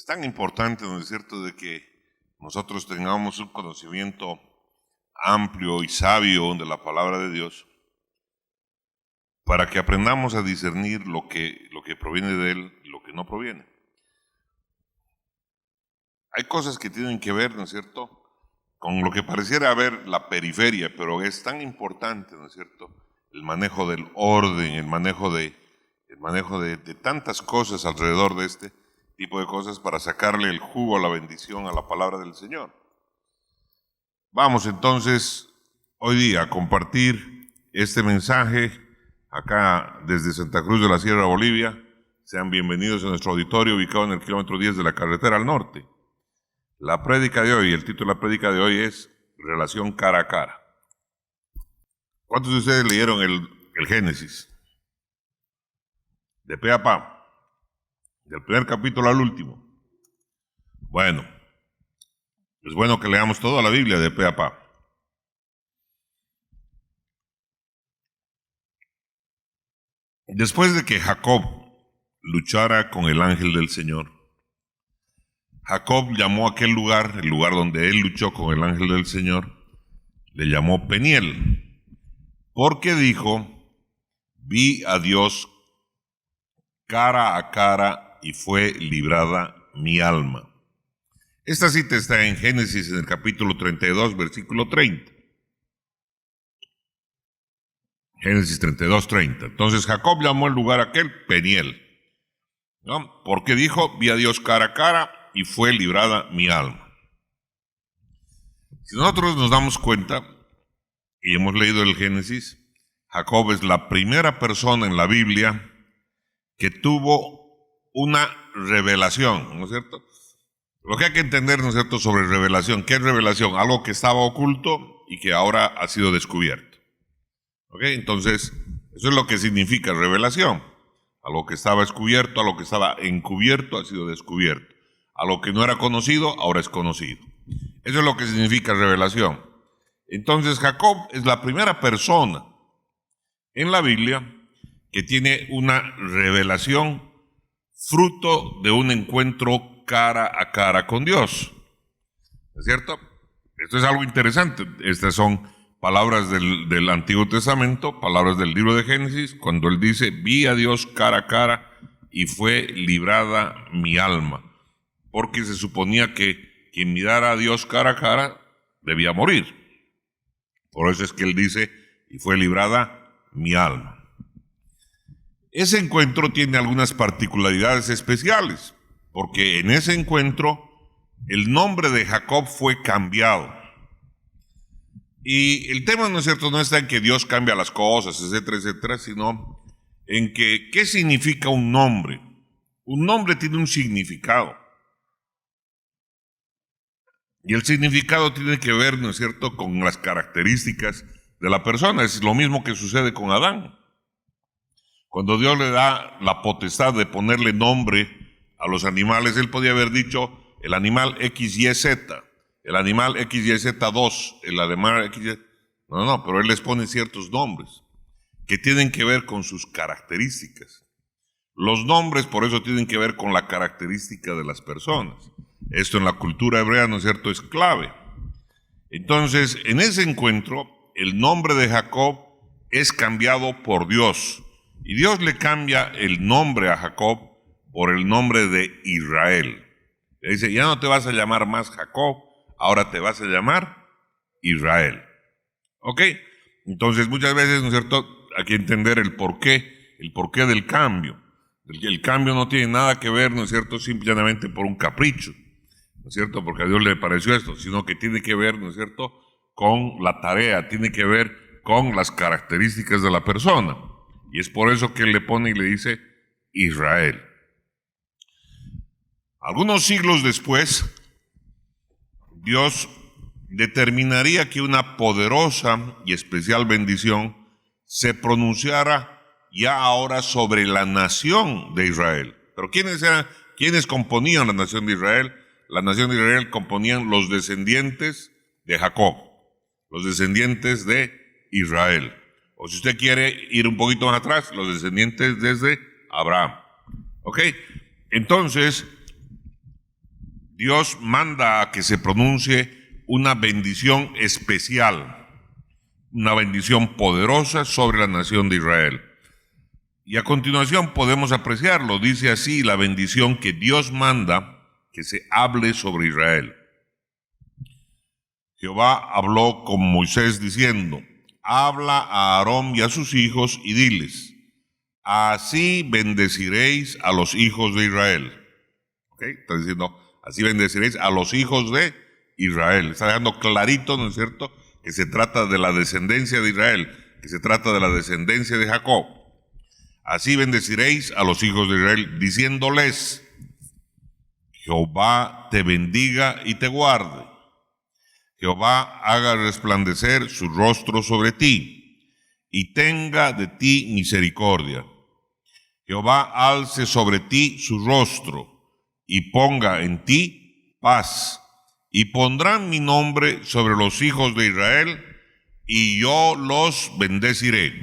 Es tan importante, ¿no es cierto?, de que nosotros tengamos un conocimiento amplio y sabio de la palabra de Dios, para que aprendamos a discernir lo que proviene de Él y lo que no proviene. Hay cosas que tienen que ver, ¿no es cierto?, con lo que pareciera haber la periferia, pero es tan importante, ¿no es cierto?, el manejo del orden, el manejo de tantas cosas alrededor de este tipo de cosas para sacarle el jugo a la bendición, a la palabra del Señor. Vamos entonces hoy día a compartir este mensaje acá desde Santa Cruz de la Sierra, Bolivia. Sean bienvenidos a nuestro auditorio ubicado en el kilómetro 10 de la carretera al norte. La prédica de hoy, el título de la prédica de hoy es Relación cara a cara. ¿Cuántos de ustedes leyeron el Génesis? De pe a pa, del primer capítulo al último. Bueno, es bueno que leamos toda la Biblia de pe a pa. Después de que Jacob luchara con el ángel del Señor, Jacob llamó a aquel lugar, el lugar donde él luchó con el ángel del Señor, le llamó Peniel, porque dijo: vi a Dios cara a cara y fue librada mi alma. Esta cita está en Génesis, en el capítulo 32, versículo 30. Génesis 32, 30. Entonces Jacob llamó el lugar aquel Peniel, ¿no?, porque dijo: vi a Dios cara a cara y fue librada mi alma. Si nosotros nos damos cuenta, y hemos leído el Génesis, Jacob es la primera persona en la Biblia que tuvo una revelación, ¿no es cierto? Lo que hay que entender, ¿no es cierto?, sobre revelación. ¿Qué es revelación? Algo que estaba oculto y que ahora ha sido descubierto. ¿Ok? Entonces, eso es lo que significa revelación. Algo que estaba descubierto, a lo que estaba encubierto, ha sido descubierto. A lo que no era conocido, ahora es conocido. Eso es lo que significa revelación. Entonces, Jacob es la primera persona en la Biblia que tiene una revelación fruto de un encuentro cara a cara con Dios. ¿Es cierto? Esto es algo interesante. Estas son palabras del Antiguo Testamento, palabras del libro de Génesis, cuando él dice: vi a Dios cara a cara y fue librada mi alma. Porque se suponía que quien mirara a Dios cara a cara debía morir. Por eso es que él dice: y fue librada mi alma. Ese encuentro tiene algunas particularidades especiales, porque en ese encuentro el nombre de Jacob fue cambiado. Y el tema, ¿no es cierto?, no está en que Dios cambia las cosas, etcétera, etcétera, sino en que, ¿qué significa un nombre? Un nombre tiene un significado. Y el significado tiene que ver, ¿no es cierto?, con las características de la persona. Es lo mismo que sucede con Adán. Cuando Dios le da la potestad de ponerle nombre a los animales, él podía haber dicho el animal XYZ, el animal XYZ2, el animal XY... No, pero él les pone ciertos nombres que tienen que ver con sus características. Los nombres, por eso, tienen que ver con la característica de las personas. Esto en la cultura hebrea, ¿no es cierto?, es clave. Entonces, en ese encuentro, el nombre de Jacob es cambiado por Dios. Y Dios le cambia el nombre a Jacob por el nombre de Israel. Le dice: ya no te vas a llamar más Jacob, ahora te vas a llamar Israel. ¿Ok? Entonces, muchas veces, ¿no es cierto?, hay que entender el porqué del cambio. El cambio no tiene nada que ver, ¿no es cierto?, simplemente por un capricho, ¿no es cierto?, porque a Dios le pareció esto, sino que tiene que ver, ¿no es cierto?, con la tarea, tiene que ver con las características de la persona. Y es por eso que él le pone y le dice Israel. Algunos siglos después, Dios determinaría que una poderosa y especial bendición se pronunciara ya ahora sobre la nación de Israel. Pero ¿quiénes componían la nación de Israel? La nación de Israel componían los descendientes de Jacob, los descendientes de Israel. O si usted quiere ir un poquito más atrás, los descendientes desde Abraham. ¿Ok? Entonces, Dios manda a que se pronuncie una bendición especial, una bendición poderosa sobre la nación de Israel. Y a continuación podemos apreciarlo. Dice así la bendición que Dios manda que se hable sobre Israel. Jehová habló con Moisés diciendo: habla a Aarón y a sus hijos y diles: así bendeciréis a los hijos de Israel. ¿Okay? Está diciendo, así bendeciréis a los hijos de Israel. Está dejando clarito, ¿no es cierto?, que se trata de la descendencia de Israel, que se trata de la descendencia de Jacob. Así bendeciréis a los hijos de Israel, diciéndoles: Jehová te bendiga y te guarde. Jehová haga resplandecer su rostro sobre ti y tenga de ti misericordia. Jehová alce sobre ti su rostro y ponga en ti paz. Y pondrán mi nombre sobre los hijos de Israel y yo los bendeciré.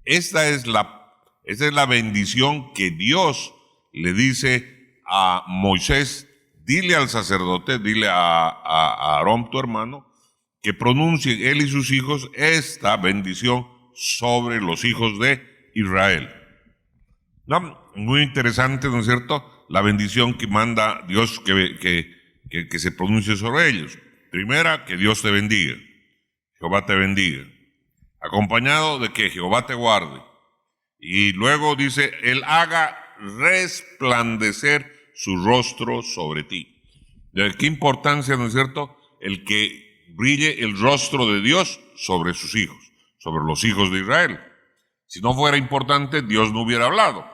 Esta es la bendición que Dios le dice a Moisés: dile al sacerdote, dile a Aarón, tu hermano, que pronuncie él y sus hijos esta bendición sobre los hijos de Israel. ¿No? Muy interesante, ¿no es cierto?, la bendición que manda Dios que se pronuncie sobre ellos. Primera, que Dios te bendiga, Jehová te bendiga, acompañado de que Jehová te guarde. Y luego dice: él haga resplandecer su rostro sobre ti. ¿De qué importancia, no es cierto?, el que brille el rostro de Dios sobre sus hijos, sobre los hijos de Israel. Si no fuera importante, Dios no hubiera hablado.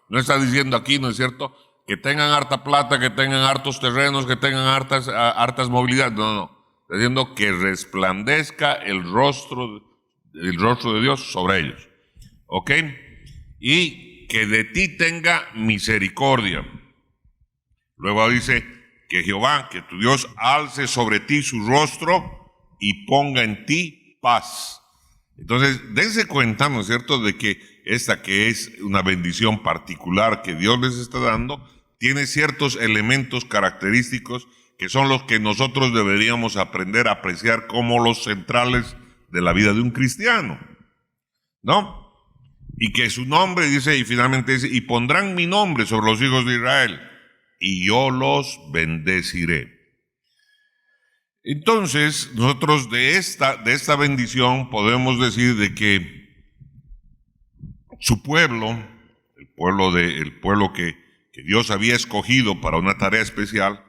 No está diciendo aquí, ¿no es cierto?, que tengan harta plata, que tengan hartos terrenos, que tengan hartas movilidades. No. Está diciendo que resplandezca el rostro de Dios sobre ellos. ¿Ok? Y que de ti tenga misericordia. Luego dice que Jehová, que tu Dios, alce sobre ti su rostro y ponga en ti paz. Entonces, dense cuenta, ¿no es cierto?, de que esta, que es una bendición particular que Dios les está dando, tiene ciertos elementos característicos que son los que nosotros deberíamos aprender a apreciar como los centrales de la vida de un cristiano, ¿no? Y que su nombre, dice, y finalmente dice: y pondrán mi nombre sobre los hijos de Israel y yo los bendeciré. Entonces, nosotros de esta bendición podemos decir de que su pueblo, el pueblo que Dios había escogido para una tarea especial,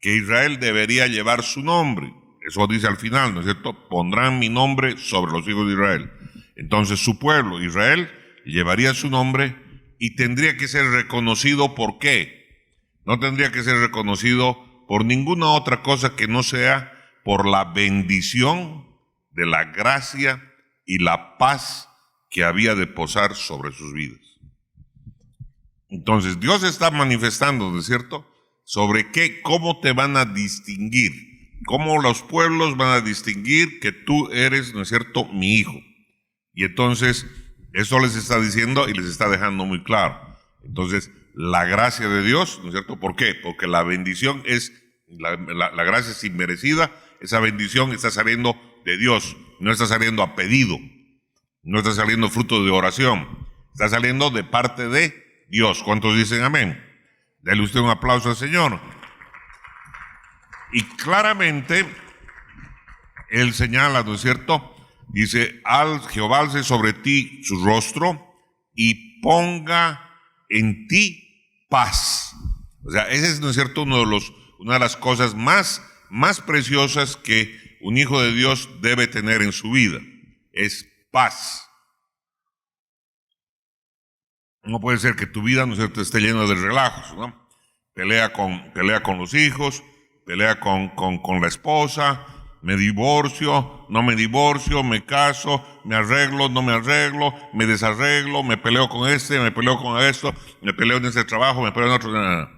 que Israel debería llevar su nombre. Eso dice al final, ¿no es cierto? Pondrán mi nombre sobre los hijos de Israel. Entonces su pueblo, Israel, llevaría su nombre y tendría que ser reconocido. ¿Por qué? No tendría que ser reconocido por ninguna otra cosa que no sea por la bendición de la gracia y la paz que había de posar sobre sus vidas. Entonces Dios está manifestando, ¿no es cierto?, sobre cómo te van a distinguir, cómo los pueblos van a distinguir que tú eres, ¿no es cierto?, mi hijo. Y entonces eso les está diciendo y les está dejando muy claro. Entonces, la gracia de Dios, ¿no es cierto? ¿Por qué? Porque la bendición es, la gracia es inmerecida. Esa bendición está saliendo de Dios, no está saliendo a pedido, no está saliendo fruto de oración, está saliendo de parte de Dios. ¿Cuántos dicen amén? Dale usted un aplauso al Señor. Y claramente Él señala, ¿no es cierto? Dice: Jehová alce sobre ti su rostro y ponga en ti paz. O sea, ese es, ¿no es cierto?, una de las cosas más preciosas que un hijo de Dios debe tener en su vida, es paz. No puede ser que tu vida, ¿no es cierto?, esté llena de relajos, ¿no? Pelea con los hijos, pelea con la esposa, me divorcio, no me divorcio, me caso, me arreglo, no me arreglo, me desarreglo, me peleo con me peleo con esto, me peleo en ese trabajo, me peleo en otro. No.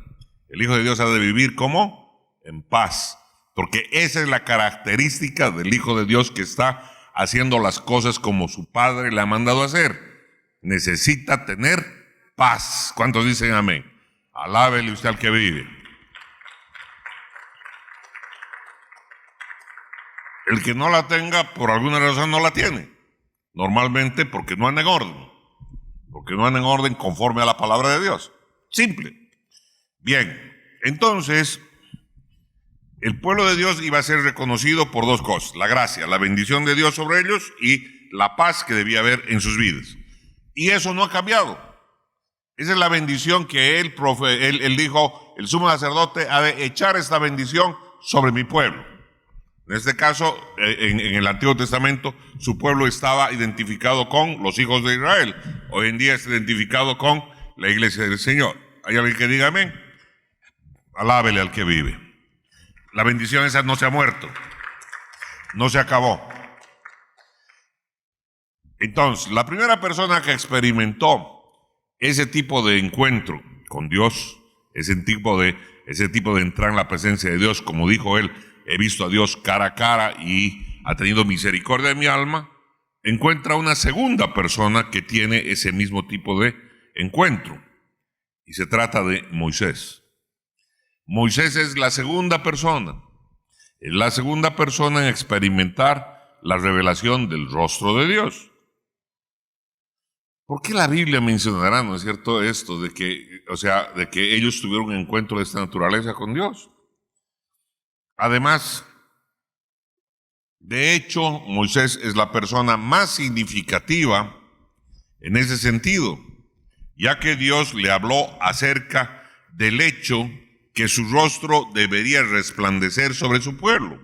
El hijo de Dios ha de vivir ¿cómo? En paz. Porque esa es la característica del hijo de Dios, que está haciendo las cosas como su padre le ha mandado hacer. Necesita tener paz. ¿Cuántos dicen amén? Alábele usted al que vive. El que no la tenga, por alguna razón no la tiene. Normalmente porque no anda en orden. Porque no anda en orden conforme a la palabra de Dios. Simple. Bien, entonces, el pueblo de Dios iba a ser reconocido por dos cosas: la gracia, la bendición de Dios sobre ellos y la paz que debía haber en sus vidas. Y eso no ha cambiado. Esa es la bendición que él dijo, el sumo sacerdote ha de echar esta bendición sobre mi pueblo. En este caso, en el Antiguo Testamento, su pueblo estaba identificado con los hijos de Israel. Hoy en día es identificado con la iglesia del Señor. ¿Hay alguien que diga amén? Alábele al que vive. La bendición esa no se ha muerto, no se acabó. Entonces, la primera persona que experimentó ese tipo de encuentro con Dios, ese tipo de entrar en la presencia de Dios, como dijo él, he visto a Dios cara a cara y ha tenido misericordia de mi alma, encuentra una segunda persona que tiene ese mismo tipo de encuentro. Y se trata de Moisés. Moisés es la segunda persona. Es la segunda persona en experimentar la revelación del rostro de Dios. ¿Por qué la Biblia mencionará, no es cierto, esto de que ellos tuvieron un encuentro de esta naturaleza con Dios? Además, de hecho, Moisés es la persona más significativa en ese sentido, ya que Dios le habló acerca del hecho que su rostro debería resplandecer sobre su pueblo.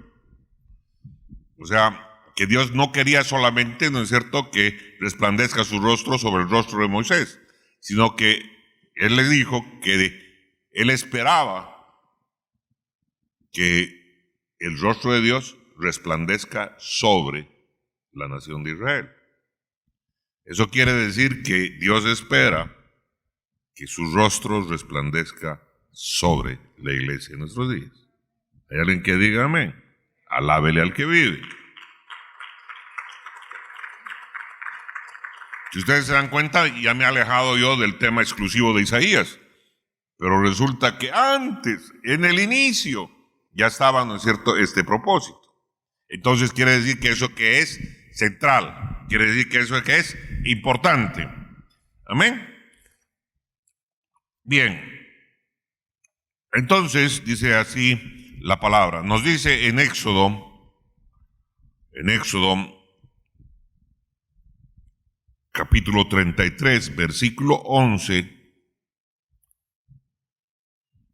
O sea, que Dios no quería solamente, ¿no es cierto?, que resplandezca su rostro sobre el rostro de Moisés, sino que Él le dijo que Él esperaba que el rostro de Dios resplandezca sobre la nación de Israel. Eso quiere decir que Dios espera que su rostro resplandezca sobre la iglesia en nuestros días. ¿Hay alguien que diga amén? Alábele al que vive. Si ustedes se dan cuenta, ya me he alejado yo del tema exclusivo de Isaías, pero resulta que antes, en el inicio, ya estaba, ¿no es cierto?, este propósito. Entonces quiere decir que eso que es central, quiere decir que eso que es importante. Amén. Bien, entonces dice así la palabra, nos dice en Éxodo capítulo 33, versículo 11,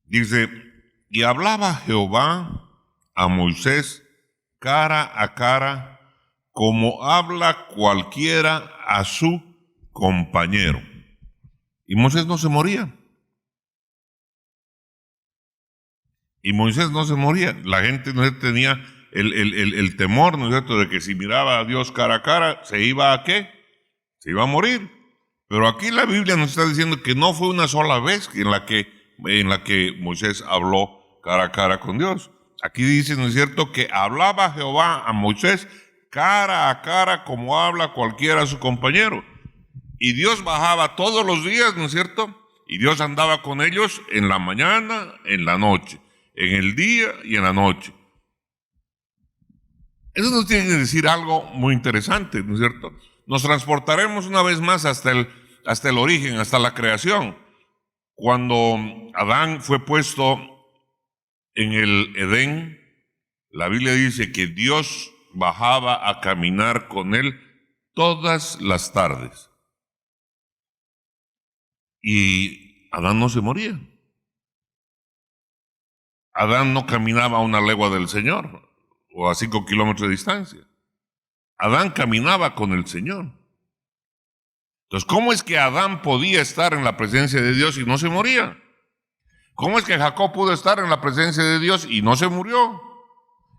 dice, y hablaba Jehová a Moisés cara a cara, como habla cualquiera a su compañero. Y Moisés no se moría. Y Moisés no se moría. La gente no tenía el temor, ¿no es cierto?, de que si miraba a Dios cara a cara, ¿se iba a qué? Se iba a morir. Pero aquí la Biblia nos está diciendo que no fue una sola vez en la que Moisés habló cara a cara con Dios. Aquí dice, ¿no es cierto?, que hablaba Jehová a Moisés cara a cara como habla cualquiera a su compañero. Y Dios bajaba todos los días, ¿no es cierto? Y Dios andaba con ellos en la mañana, en la noche, en el día y en la noche. Eso nos tiene que decir algo muy interesante, ¿no es cierto? Nos transportaremos una vez más hasta el origen, hasta la creación. Cuando Adán fue puesto en el Edén, la Biblia dice que Dios bajaba a caminar con él todas las tardes. Y Adán no se moría. Adán no caminaba a una legua del Señor o a 5 kilómetros de distancia. Adán caminaba con el Señor. Entonces, ¿cómo es que Adán podía estar en la presencia de Dios y no se moría? ¿Cómo es que Jacob pudo estar en la presencia de Dios y no se murió?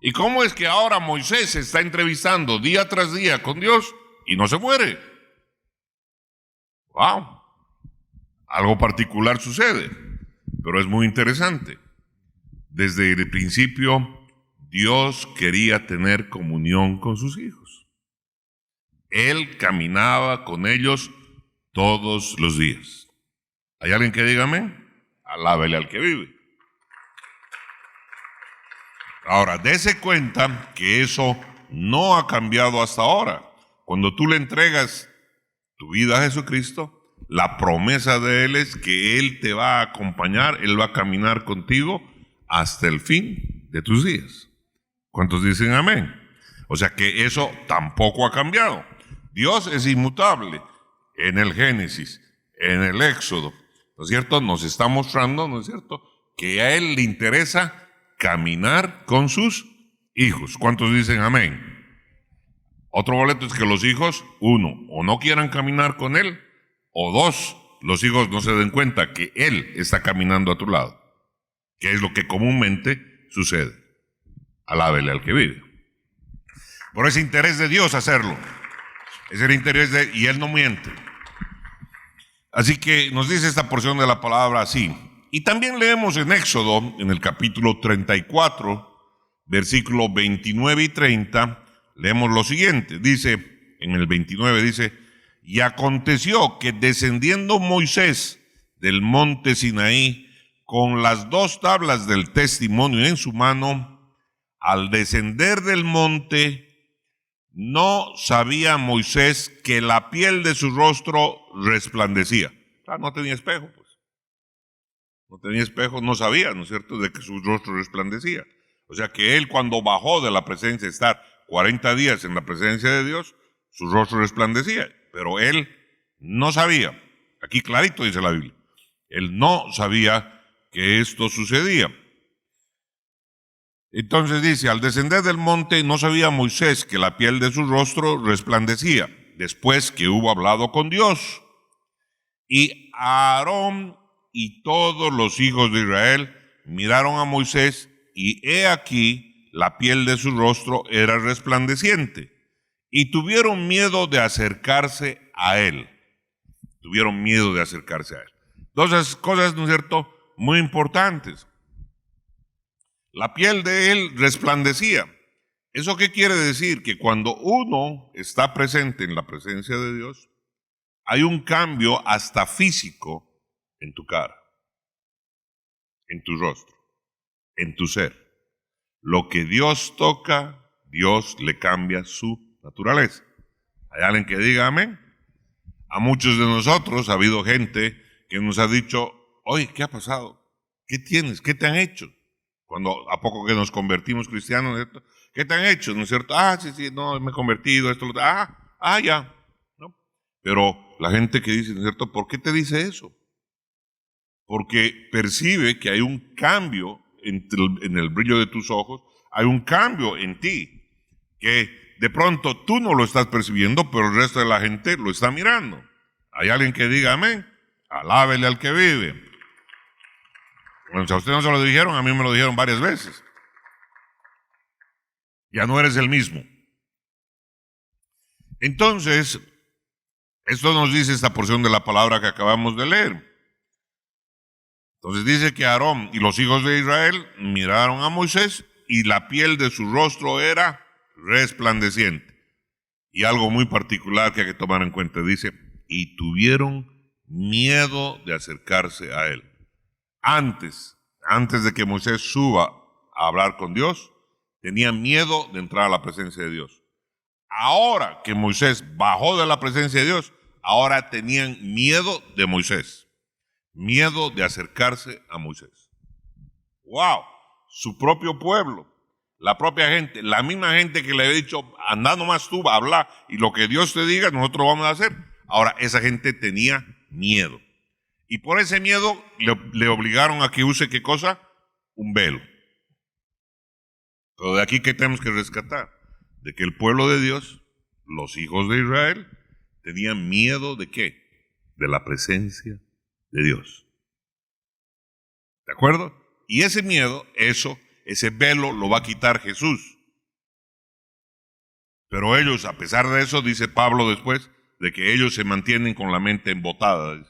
¿Y cómo es que ahora Moisés se está entrevistando día tras día con Dios y no se muere? ¡Wow! Algo particular sucede, pero es muy interesante. Desde el principio, Dios quería tener comunión con sus hijos. Él caminaba con ellos todos los días. ¿Hay alguien que diga amén? Alábele al que vive. Ahora, dése cuenta que eso no ha cambiado hasta ahora. Cuando tú le entregas tu vida a Jesucristo, la promesa de Él es que Él te va a acompañar, Él va a caminar contigo hasta el fin de tus días. ¿Cuántos dicen amén? O sea que eso tampoco ha cambiado. Dios es inmutable. En el Génesis, en el Éxodo, ¿no es cierto? Nos está mostrando, ¿no es cierto?, que a Él le interesa caminar con sus hijos. ¿Cuántos dicen amén? Otro boleto es que los hijos, uno, o no quieran caminar con Él, o dos, los hijos no se den cuenta que Él está caminando a tu lado, que es lo que comúnmente sucede. Alábele al que vive. Por ese interés de Dios hacerlo. Es el interés de, y Él no miente. Así que nos dice esta porción de la palabra así. Y también leemos en Éxodo, en el capítulo 34, versículos 29 y 30, leemos lo siguiente. Dice, en el 29 dice: y aconteció que descendiendo Moisés del monte Sinaí con las 2 tablas del testimonio en su mano, al descender del monte, no sabía Moisés que la piel de su rostro resplandecía. No tenía espejo, pues. No tenía espejo, no sabía, ¿no es cierto?, de que su rostro resplandecía. O sea que él, cuando bajó de la presencia, estar 40 días en la presencia de Dios, su rostro resplandecía. Pero él no sabía. Aquí clarito dice la Biblia. Él no sabía que esto sucedía. Entonces dice, al descender del monte no sabía Moisés que la piel de su rostro resplandecía, después que hubo hablado con Dios. Y Aarón y todos los hijos de Israel miraron a Moisés, y he aquí la piel de su rostro era resplandeciente, y tuvieron miedo de acercarse a él. Tuvieron miedo de acercarse a él. Dos cosas, ¿no es cierto?, muy importantes. La piel de él resplandecía. ¿Eso qué quiere decir? Que cuando uno está presente en la presencia de Dios, hay un cambio hasta físico en tu cara, en tu rostro, en tu ser. Lo que Dios toca, Dios le cambia su naturaleza. ¿Hay alguien que diga amén? A muchos de nosotros ha habido gente que nos ha dicho: oye, ¿qué ha pasado? ¿Qué tienes? ¿Qué te han hecho? Cuando a poco que nos convertimos cristianos, ¿cierto? ¿Qué te han hecho? ¿No es cierto? Sí, no, me he convertido, esto, lo ya. ¿No? Pero la gente que dice, ¿no es cierto?, ¿por qué te dice eso? Porque percibe que hay un cambio en el brillo de tus ojos, hay un cambio en ti, que de pronto tú no lo estás percibiendo, pero el resto de la gente lo está mirando. ¿Hay alguien que diga amén? Alábele al que vive. Bueno, si a usted no se lo dijeron, a mí me lo dijeron varias veces. Ya no eres el mismo. Entonces, esto nos dice esta porción de la palabra que acabamos de leer. Entonces dice que Aarón y los hijos de Israel miraron a Moisés y la piel de su rostro era resplandeciente. Y algo muy particular que hay que tomar en cuenta, dice, y tuvieron miedo de acercarse a él. Antes de que Moisés suba a hablar con Dios, tenían miedo de entrar a la presencia de Dios. Ahora que Moisés bajó de la presencia de Dios, ahora tenían miedo de Moisés. Miedo de acercarse a Moisés. ¡Wow! Su propio pueblo, la propia gente, la misma gente que le había dicho, anda nomás tú, habla, y lo que Dios te diga, nosotros vamos a hacer. Ahora, esa gente tenía miedo. Y por ese miedo le obligaron a que use, ¿qué cosa? Un velo. Pero de aquí, ¿qué tenemos que rescatar? De que el pueblo de Dios, los hijos de Israel, tenían miedo ¿de qué? De la presencia de Dios. ¿De acuerdo? Y ese miedo, ese velo lo va a quitar Jesús. Pero ellos, a pesar de eso, dice Pablo después, de que ellos se mantienen con la mente embotada.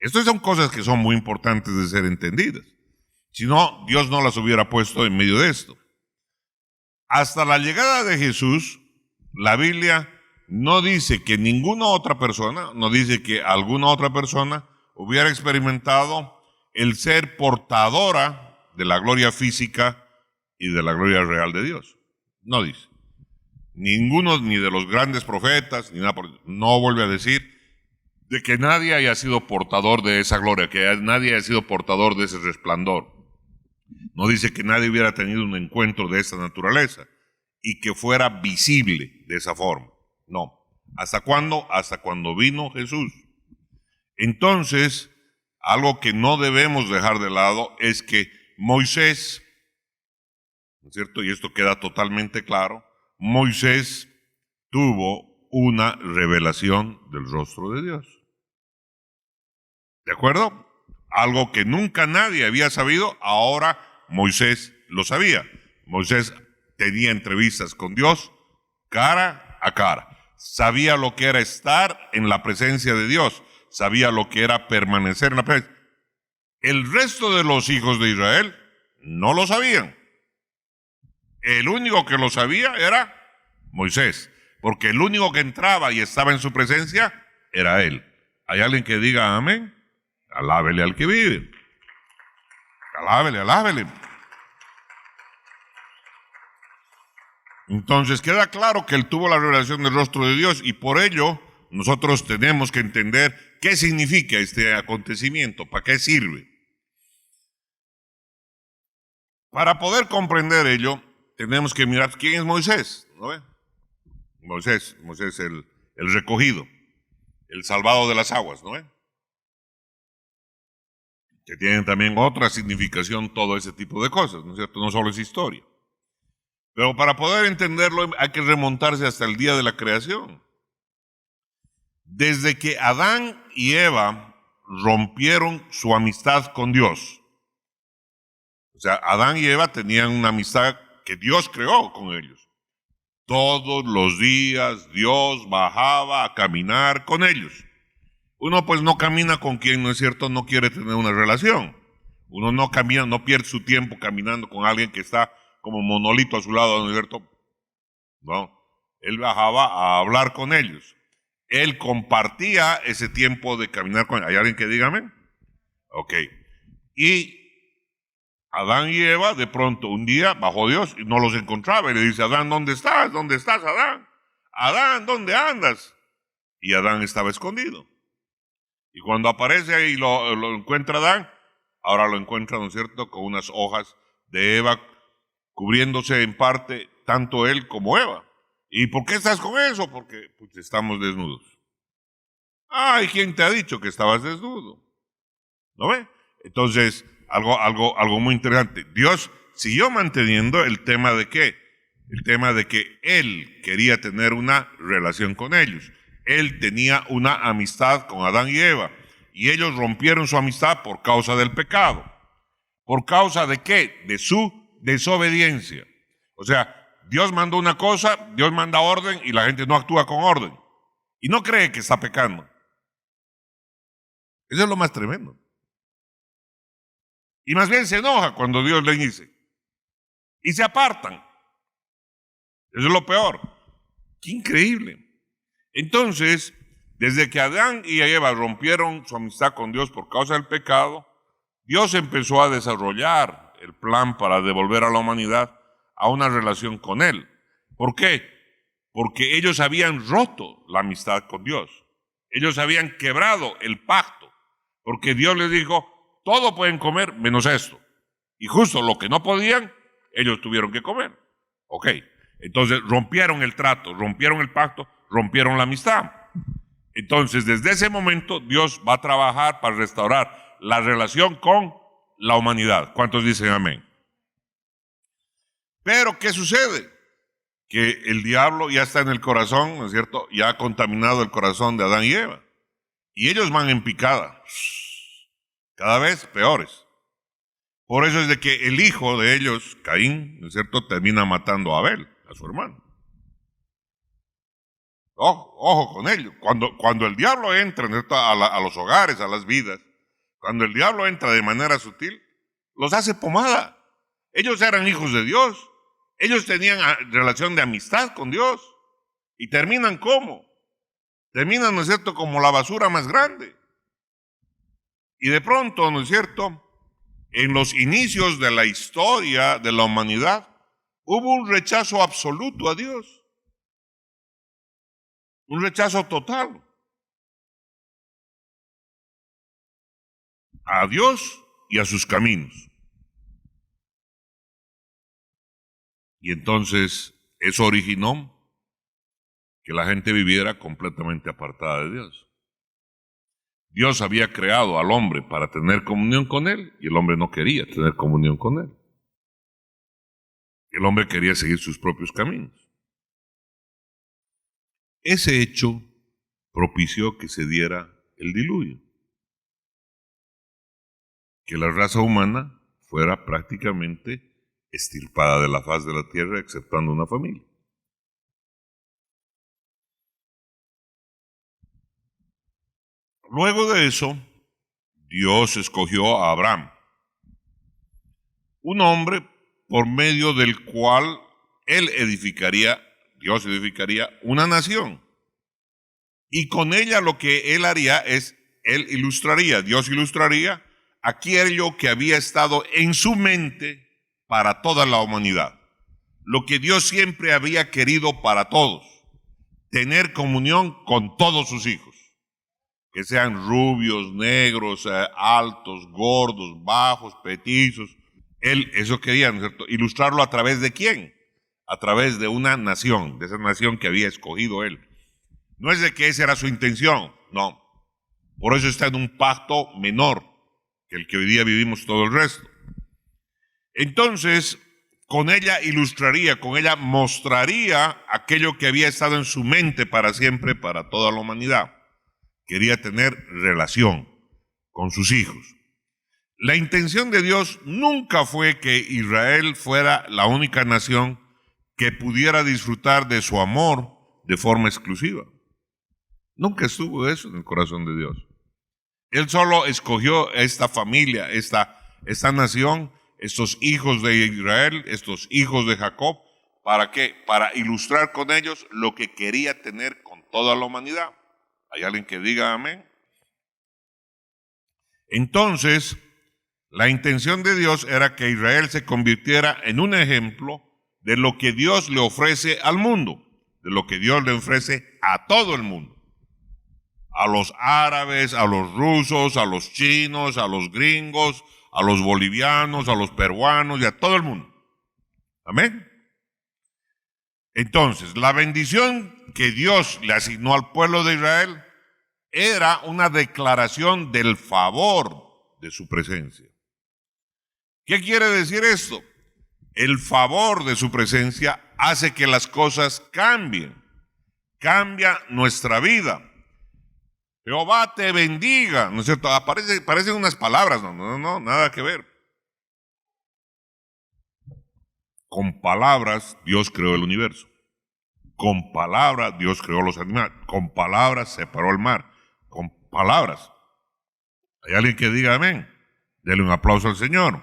Estas son cosas que son muy importantes de ser entendidas. Si no, Dios no las hubiera puesto en medio de esto. Hasta la llegada de Jesús, la Biblia no dice que ninguna otra persona, no dice que alguna otra persona hubiera experimentado el ser portadora de la gloria física y de la gloria real de Dios. No dice. ninguno ni de los grandes profetas, ni nada, no vuelve a decir de que nadie haya sido portador de esa gloria, que nadie haya sido portador de ese resplandor. No dice que nadie hubiera tenido un encuentro de esa naturaleza y que fuera visible de esa forma. No. ¿Hasta cuándo? Hasta cuando vino Jesús. Entonces, algo que no debemos dejar de lado es que Moisés, ¿no es cierto? Y esto queda totalmente claro, Moisés tuvo una revelación del rostro de Dios. ¿De acuerdo? Algo que nunca nadie había sabido, ahora Moisés lo sabía. Moisés tenía entrevistas con Dios cara a cara. Sabía lo que era estar en la presencia de Dios. Sabía lo que era permanecer en la presencia. El resto de los hijos de Israel no lo sabían. El único que lo sabía era Moisés, porque el único que entraba y estaba en su presencia era él. ¿Hay alguien que diga amén? Alábele al que vive. Alábele, alábele. Entonces queda claro que él tuvo la revelación del rostro de Dios y por ello nosotros tenemos que entender qué significa este acontecimiento, para qué sirve. Para poder comprender ello, tenemos que mirar quién es Moisés, ¿no ve? Moisés el recogido, el salvado de las aguas, ¿no ve? Que tienen también otra significación todo ese tipo de cosas, ¿no es cierto? No solo es historia. Pero para poder entenderlo hay que remontarse hasta el día de la creación. Desde que Adán y Eva rompieron su amistad con Dios. O sea, Adán y Eva tenían una amistad que Dios creó con ellos. Todos los días Dios bajaba a caminar con ellos. Uno pues no camina con quien, ¿no es cierto?, no quiere tener una relación. Uno no camina, no pierde su tiempo caminando con alguien que está como monolito a su lado, ¿no es cierto? No, él bajaba a hablar con ellos. Él compartía ese tiempo de caminar con ellos. ¿Hay alguien que dígame? Ok. Y Adán y Eva, de pronto, un día bajó Dios y no los encontraba. Y le dice, Adán, ¿dónde estás? ¿Dónde estás, Adán? Adán, ¿dónde andas? Y Adán estaba escondido. Y cuando aparece ahí y lo encuentra Adán, ahora lo encuentra, ¿no es cierto?, con unas hojas de Eva, cubriéndose en parte tanto él como Eva. ¿Y por qué estás con eso? Porque pues, estamos desnudos. Ay, ¿quién te ha dicho que estabas desnudo? ¿No ve? Entonces, algo muy interesante. Dios siguió manteniendo el tema de ¿qué? El tema de que él quería tener una relación con ellos. Él tenía una amistad con Adán y Eva. Y ellos rompieron su amistad por causa del pecado. ¿Por causa de qué? De su desobediencia. O sea, Dios mandó una cosa, Dios manda orden y la gente no actúa con orden. Y no cree que está pecando. Eso es lo más tremendo. Y más bien se enoja cuando Dios le dice. Y se apartan. Eso es lo peor. Qué increíble. Entonces, desde que Adán y Eva rompieron su amistad con Dios por causa del pecado, Dios empezó a desarrollar el plan para devolver a la humanidad a una relación con Él. ¿Por qué? Porque ellos habían roto la amistad con Dios. Ellos habían quebrado el pacto. Porque Dios les dijo, todo pueden comer menos esto. Y justo lo que no podían, ellos tuvieron que comer. Ok, entonces rompieron el trato, rompieron el pacto, rompieron la amistad. Entonces, desde ese momento, Dios va a trabajar para restaurar la relación con la humanidad. ¿Cuántos dicen amén? Pero, ¿qué sucede? Que el diablo ya está en el corazón, ¿no es cierto? Ya ha contaminado el corazón de Adán y Eva. Y ellos van en picada. Cada vez peores. Por eso es de que el hijo de ellos, Caín, ¿no es cierto?, termina matando a Abel, a su hermano. Ojo con ello. Cuando el diablo entra, ¿no es cierto?, a los hogares, a las vidas, cuando el diablo entra de manera sutil, los hace pomada. Ellos eran hijos de Dios. Ellos tenían relación de amistad con Dios. Y terminan ¿cómo? Terminan, ¿no es cierto?, como la basura más grande. Y de pronto, ¿no es cierto?, en los inicios de la historia de la humanidad, hubo un rechazo absoluto a Dios. Un rechazo total a Dios y a sus caminos. Y entonces eso originó que la gente viviera completamente apartada de Dios. Dios había creado al hombre para tener comunión con él y el hombre no quería tener comunión con él. El hombre quería seguir sus propios caminos. Ese hecho propició que se diera el diluvio, que la raza humana fuera prácticamente extirpada de la faz de la tierra, exceptuando una familia. Luego de eso, Dios escogió a Abraham, un hombre por medio del cual Dios edificaría una nación. Y con ella lo que él haría es, Dios ilustraría aquello que había estado en su mente para toda la humanidad. Lo que Dios siempre había querido para todos, tener comunión con todos sus hijos. Que sean rubios, negros, altos, gordos, bajos, petizos. Él eso quería, ¿no es cierto? ¿Ilustrarlo a través de quién? A través de una nación, de esa nación que había escogido él. No es de que esa era su intención, no. Por eso está en un pacto menor que el que hoy día vivimos todo el resto. Entonces, con ella ilustraría, con ella mostraría aquello que había estado en su mente para siempre, para toda la humanidad. Quería tener relación con sus hijos. La intención de Dios nunca fue que Israel fuera la única nación que pudiera disfrutar de su amor de forma exclusiva. Nunca estuvo eso en el corazón de Dios. Él solo escogió esta familia, esta nación, estos hijos de Israel, estos hijos de Jacob. ¿Para qué? Para ilustrar con ellos lo que quería tener con toda la humanidad. ¿Hay alguien que diga amén? Entonces, la intención de Dios era que Israel se convirtiera en un ejemplo de lo que Dios le ofrece al mundo, de lo que Dios le ofrece a todo el mundo. A los árabes, a los rusos, a los chinos, a los gringos, a los bolivianos, a los peruanos y a todo el mundo. Amén. Entonces, la bendición que Dios le asignó al pueblo de Israel era una declaración del favor de su presencia. ¿Qué quiere decir esto? El favor de su presencia hace que las cosas cambien. Cambia nuestra vida. Jehová te bendiga, ¿no es cierto? Parecen unas palabras, no, nada que ver. Con palabras Dios creó el universo. Con palabras Dios creó los animales. Con palabras separó el mar. Con palabras. ¿Hay alguien que diga amén? Dele un aplauso al Señor.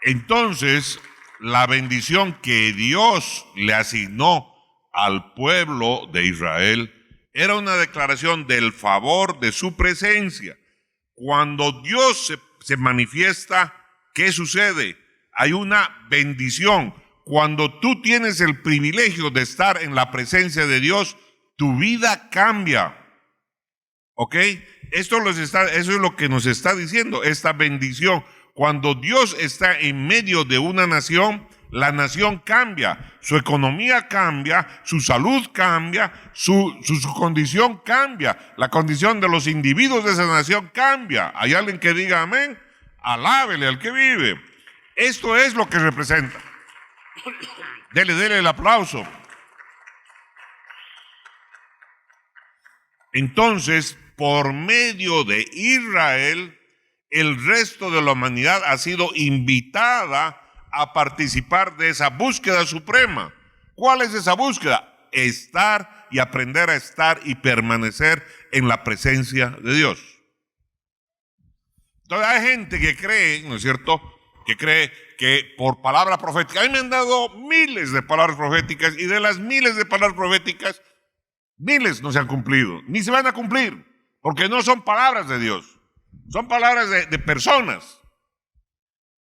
Entonces, la bendición que Dios le asignó al pueblo de Israel era una declaración del favor de su presencia. Cuando Dios se manifiesta, ¿qué sucede? Hay una bendición. Cuando tú tienes el privilegio de estar en la presencia de Dios, tu vida cambia. ¿Ok? Eso es lo que nos está diciendo, esta bendición. Cuando Dios está en medio de una nación, la nación cambia, su economía cambia, su salud cambia, su condición cambia, la condición de los individuos de esa nación cambia. ¿Hay alguien que diga amén? Alábele al que vive. Esto es lo que representa. Dele el aplauso. Entonces, por medio de Israel, el resto de la humanidad ha sido invitada a participar de esa búsqueda suprema. ¿Cuál es esa búsqueda? Estar y aprender a estar y permanecer en la presencia de Dios. Entonces hay gente que cree, ¿no es cierto?, que cree que por palabra profética, a mí me han dado miles de palabras proféticas y de las miles de palabras proféticas, miles no se han cumplido, ni se van a cumplir, porque no son palabras de Dios, son palabras de personas.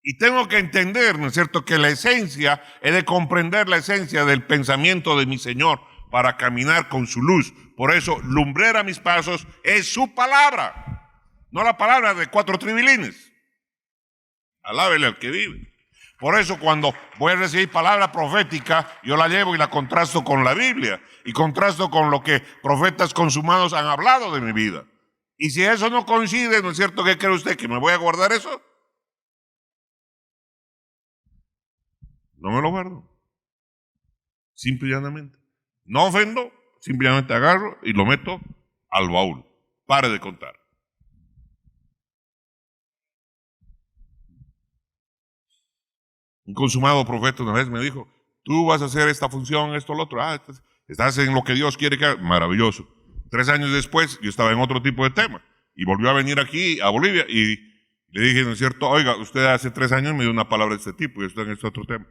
Y tengo que entender, ¿no es cierto?, que la esencia, he de comprender la esencia del pensamiento de mi Señor para caminar con su luz. Por eso, lumbrera mis pasos es su palabra, no la palabra de 4 tribilines. Alábele al que vive. Por eso cuando voy a recibir palabra profética, yo la llevo y la contrasto con la Biblia y contrasto con lo que profetas consumados han hablado de mi vida. Y si eso no coincide, ¿no es cierto? ¿Qué cree usted? ¿Que me voy a guardar eso? No me lo guardo. Simple y llanamente. No ofendo, simplemente agarro y lo meto al baúl. Pare de contar. Un consumado profeta una vez me dijo, tú vas a hacer esta función, esto, lo otro. Estás en lo que Dios quiere que haga. Maravilloso. 3 años después, yo estaba en otro tipo de tema. Y volvió a venir aquí, a Bolivia, y le dije, ¿no es cierto? Oiga, usted hace 3 años me dio una palabra de este tipo y estoy en este otro tema.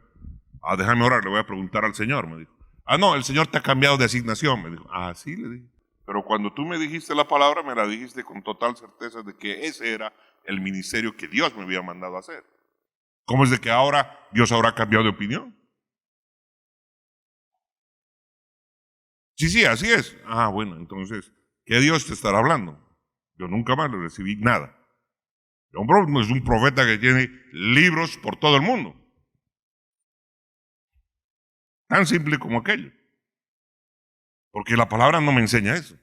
Déjame orar, le voy a preguntar al Señor, me dijo. No, el Señor te ha cambiado de asignación, me dijo. Sí, le dije. Pero cuando tú me dijiste la palabra, me la dijiste con total certeza de que ese era el ministerio que Dios me había mandado a hacer. ¿Cómo es de que ahora Dios habrá cambiado de opinión? Sí, así es. Bueno, entonces, ¿qué Dios te estará hablando? Yo nunca más le recibí nada. Es un profeta que tiene libros por todo el mundo. Tan simple como aquello. Porque la palabra no me enseña eso.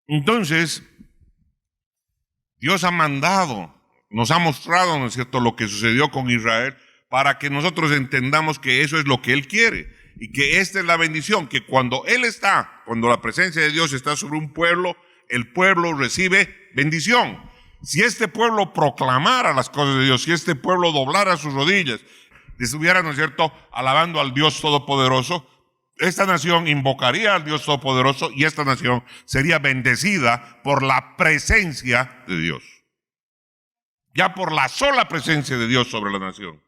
Entonces, Dios ha mandado, nos ha mostrado, ¿no es cierto?, lo que sucedió con Israel para que nosotros entendamos que eso es lo que Él quiere y que esta es la bendición, que cuando la presencia de Dios está sobre un pueblo, el pueblo recibe bendición. Si este pueblo proclamara las cosas de Dios, si este pueblo doblara sus rodillas, estuviera, ¿no es cierto?, alabando al Dios Todopoderoso, esta nación invocaría al Dios Todopoderoso y esta nación sería bendecida por la presencia de Dios. Ya por la sola presencia de Dios sobre la nación.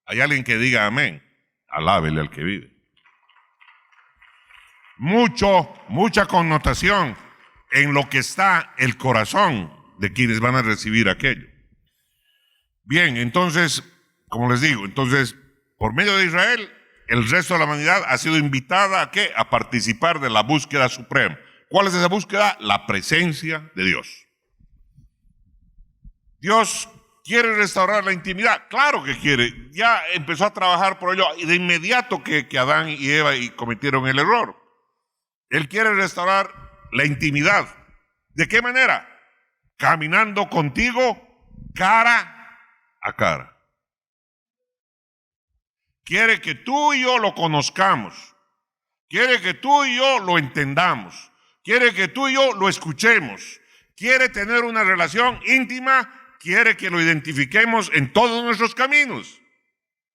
Hay alguien que diga amén. Alábele al que vive. Mucha connotación en lo que está el corazón de quienes van a recibir aquello. Bien, entonces, como les digo, por medio de Israel, el resto de la humanidad ha sido invitada ¿a qué? A participar de la búsqueda suprema. ¿Cuál es esa búsqueda? La presencia de Dios. Dios quiere restaurar la intimidad. Claro que quiere. Ya empezó a trabajar por ello de inmediato que Adán y Eva cometieron el error. Él quiere restaurar la intimidad. ¿De qué manera? Caminando contigo cara a cara. Quiere que tú y yo lo conozcamos. Quiere que tú y yo lo entendamos. Quiere que tú y yo lo escuchemos. Quiere tener una relación íntima. Quiere que lo identifiquemos en todos nuestros caminos.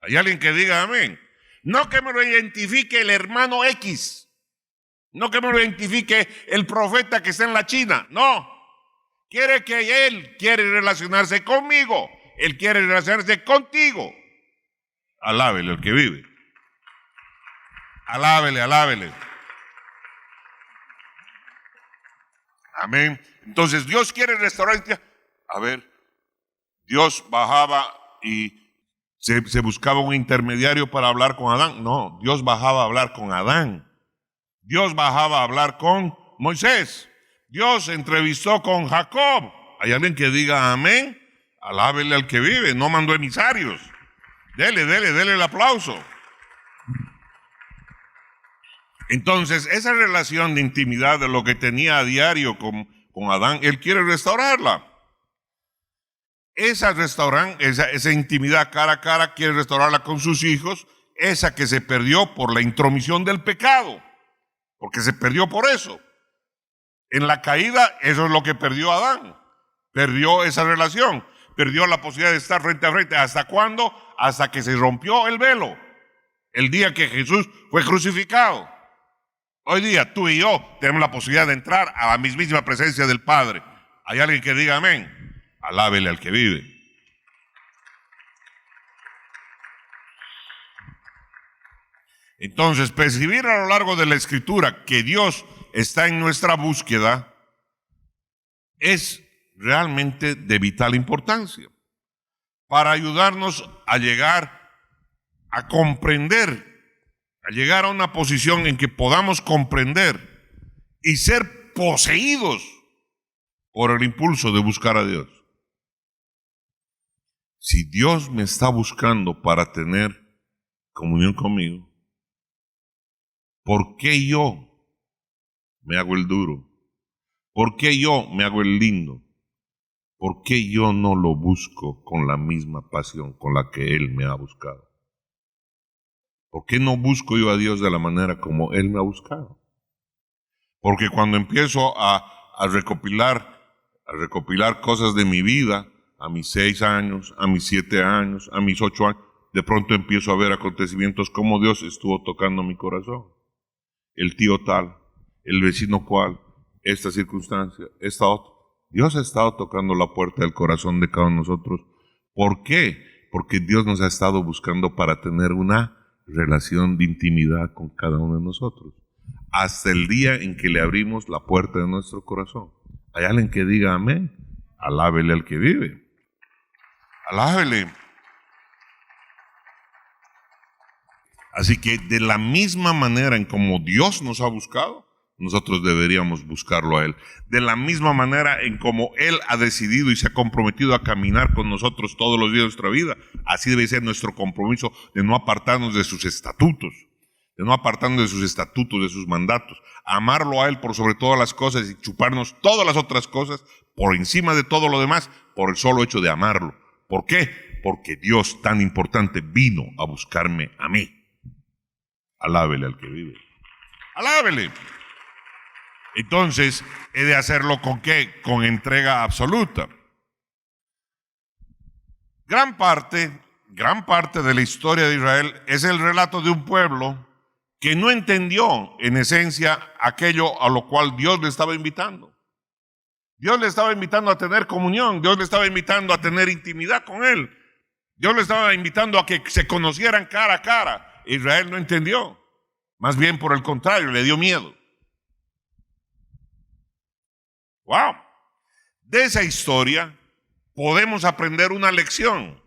¿Hay alguien que diga amén? No que me lo identifique el hermano X. No que me lo identifique el profeta que está en la China. No. Él quiere relacionarse conmigo. Él quiere relacionarse contigo. Alábele al que vive. Alábele. Amén. Entonces Dios quiere restaurar. A ver, Dios bajaba y se buscaba un intermediario para hablar con Adán. No, Dios bajaba a hablar con Adán. Dios bajaba a hablar con Moisés. Dios entrevistó con Jacob. ¿Hay alguien que diga amén? Alábele al que vive. No mandó emisarios. Dele el aplauso. Entonces, esa relación de intimidad de lo que tenía a diario con Adán, Él quiere restaurarla. Esa intimidad cara a cara quiere restaurarla con sus hijos, esa que se perdió por la intromisión del pecado, porque se perdió por eso. En la caída, eso es lo que perdió Adán. Perdió esa relación, perdió la posibilidad de estar frente a frente. ¿Hasta cuándo? Hasta que se rompió el velo, el día que Jesús fue crucificado. Hoy día tú y yo tenemos la posibilidad de entrar a la mismísima presencia del Padre. ¿Hay alguien que diga amén? Alábele al que vive. Entonces, percibir a lo largo de la Escritura que Dios está en nuestra búsqueda es realmente de vital importancia para ayudarnos a llegar a comprender, a llegar a una posición en que podamos comprender y ser poseídos por el impulso de buscar a Dios. Si Dios me está buscando para tener comunión conmigo, ¿por qué yo me hago el duro? ¿Por qué yo me hago el lindo? ¿Por qué yo no lo busco con la misma pasión con la que Él me ha buscado? ¿Por qué no busco yo a Dios de la manera como Él me ha buscado? Porque cuando empiezo a recopilar cosas de mi vida, a mis 6 años, a mis 7 años, a mis 8 años, de pronto empiezo a ver acontecimientos como Dios estuvo tocando mi corazón. El tío tal, el vecino cual, esta circunstancia, esta otra. Dios ha estado tocando la puerta del corazón de cada uno de nosotros. ¿Por qué? Porque Dios nos ha estado buscando para tener una relación de intimidad con cada uno de nosotros. Hasta el día en que le abrimos la puerta de nuestro corazón. ¿Hay alguien que diga amén? Alábele al que vive. Alábele. Así que de la misma manera en como Dios nos ha buscado, nosotros deberíamos buscarlo a Él. De la misma manera en como Él ha decidido y se ha comprometido a caminar con nosotros todos los días de nuestra vida, así debe ser nuestro compromiso de no apartarnos de sus estatutos, de sus mandatos, amarlo a Él por sobre todas las cosas y chuparnos todas las otras cosas por encima de todo lo demás, por el solo hecho de amarlo. ¿Por qué? Porque Dios tan importante vino a buscarme a mí. Alábele al que vive. Alábele. Entonces, he de hacerlo ¿con qué? Con entrega absoluta. Gran parte de la historia de Israel es el relato de un pueblo que no entendió en esencia aquello a lo cual Dios le estaba invitando. Dios le estaba invitando a tener comunión, Dios le estaba invitando a tener intimidad con Él. Dios le estaba invitando a que se conocieran cara a cara. Israel no entendió. Más bien por el contrario, le dio miedo. ¡Wow! De esa historia podemos aprender una lección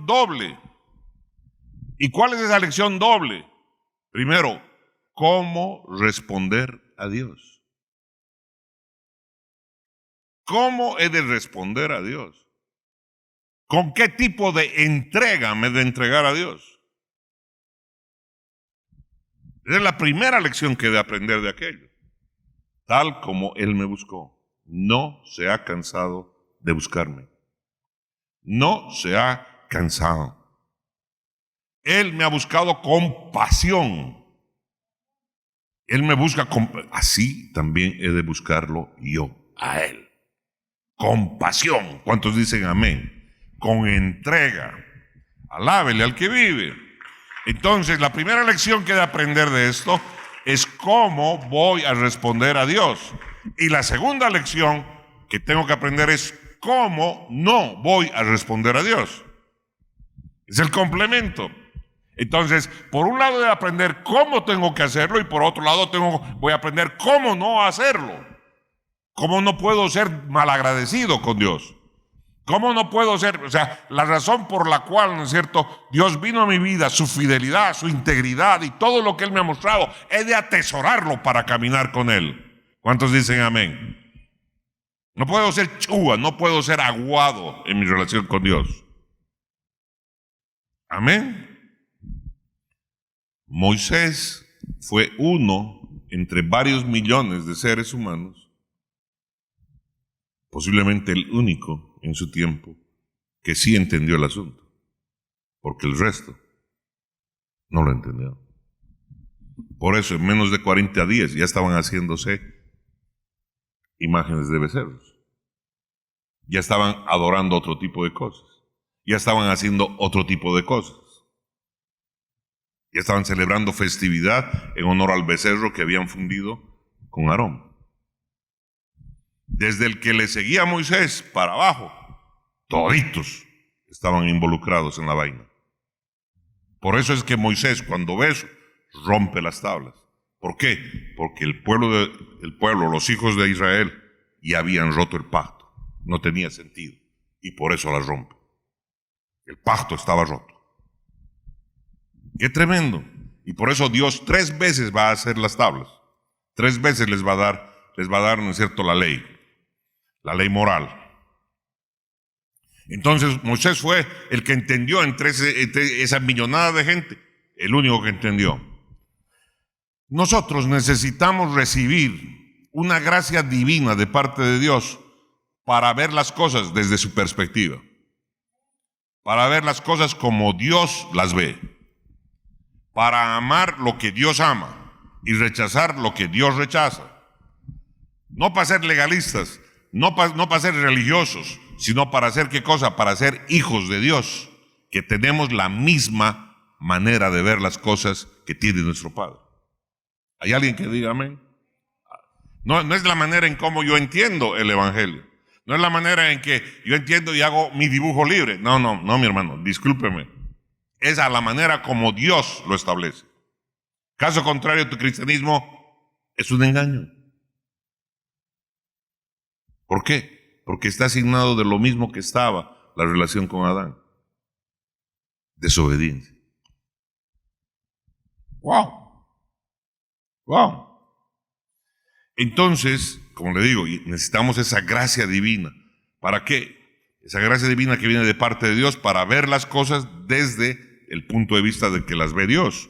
doble. ¿Y cuál es esa lección doble? Primero, ¿cómo responder a Dios? ¿Cómo he de responder a Dios? ¿Con qué tipo de entrega me he de entregar a Dios? Esa es la primera lección que he de aprender de aquello. Tal como Él me buscó, no se ha cansado de buscarme. No se ha cansado. Él me ha buscado con pasión. Él me busca con... Así también he de buscarlo yo a Él. Con pasión. ¿Cuántos dicen amén? Con entrega. Alábele al que vive. Entonces, la primera lección que he de aprender de esto es cómo voy a responder a Dios. Y la segunda lección que tengo que aprender es cómo no voy a responder a Dios. Es el complemento. Entonces, por un lado de aprender cómo tengo que hacerlo y por otro lado voy a aprender cómo no hacerlo. Cómo no puedo ser malagradecido con Dios. ¿Cómo no puedo ser? O sea, la razón por la cual, ¿no es cierto?, Dios vino a mi vida, su fidelidad, su integridad y todo lo que Él me ha mostrado, he de atesorarlo para caminar con Él. ¿Cuántos dicen amén? No puedo ser chúa, no puedo ser aguado en mi relación con Dios. Amén. Moisés fue uno entre varios millones de seres humanos, posiblemente el único en su tiempo que sí entendió el asunto, porque el resto no lo entendió. Por eso en menos de 40 días ya estaban haciéndose imágenes de becerros, ya estaban adorando otro tipo de cosas, ya estaban haciendo otro tipo de cosas, ya estaban celebrando festividad en honor al becerro que habían fundido con Aarón. Desde el que le seguía a Moisés para abajo, toditos estaban involucrados en la vaina. Por eso es que Moisés, cuando ve eso, rompe las tablas. ¿Por qué? Porque el pueblo, los hijos de Israel y habían roto el pacto. No tenía sentido y por eso la rompe. El pacto estaba roto. ¡Qué tremendo! Y por eso Dios 3 veces va a hacer las tablas. 3 veces les va a dar, ¿no es cierto?, la ley moral. Entonces Moisés fue el que entendió entre esa millonada de gente, el único que entendió. Nosotros necesitamos recibir una gracia divina de parte de Dios para ver las cosas desde su perspectiva, para ver las cosas como Dios las ve, para amar lo que Dios ama y rechazar lo que Dios rechaza. No para ser legalistas, no para ser religiosos, sino para hacer ¿qué cosa? Para ser hijos de Dios, que tenemos la misma manera de ver las cosas que tiene nuestro Padre. ¿Hay alguien que diga amén? No es la manera en cómo yo entiendo el Evangelio. No es la manera en que yo entiendo y hago mi dibujo libre. No, mi hermano, discúlpeme. Es a la manera como Dios lo establece. Caso contrario, tu cristianismo es un engaño. ¿Por qué? Porque está asignado de lo mismo que estaba la relación con Adán. Desobediencia. ¡Wow! Entonces, como le digo, necesitamos esa gracia divina. ¿Para qué? Esa gracia divina que viene de parte de Dios para ver las cosas desde el punto de vista de que las ve Dios.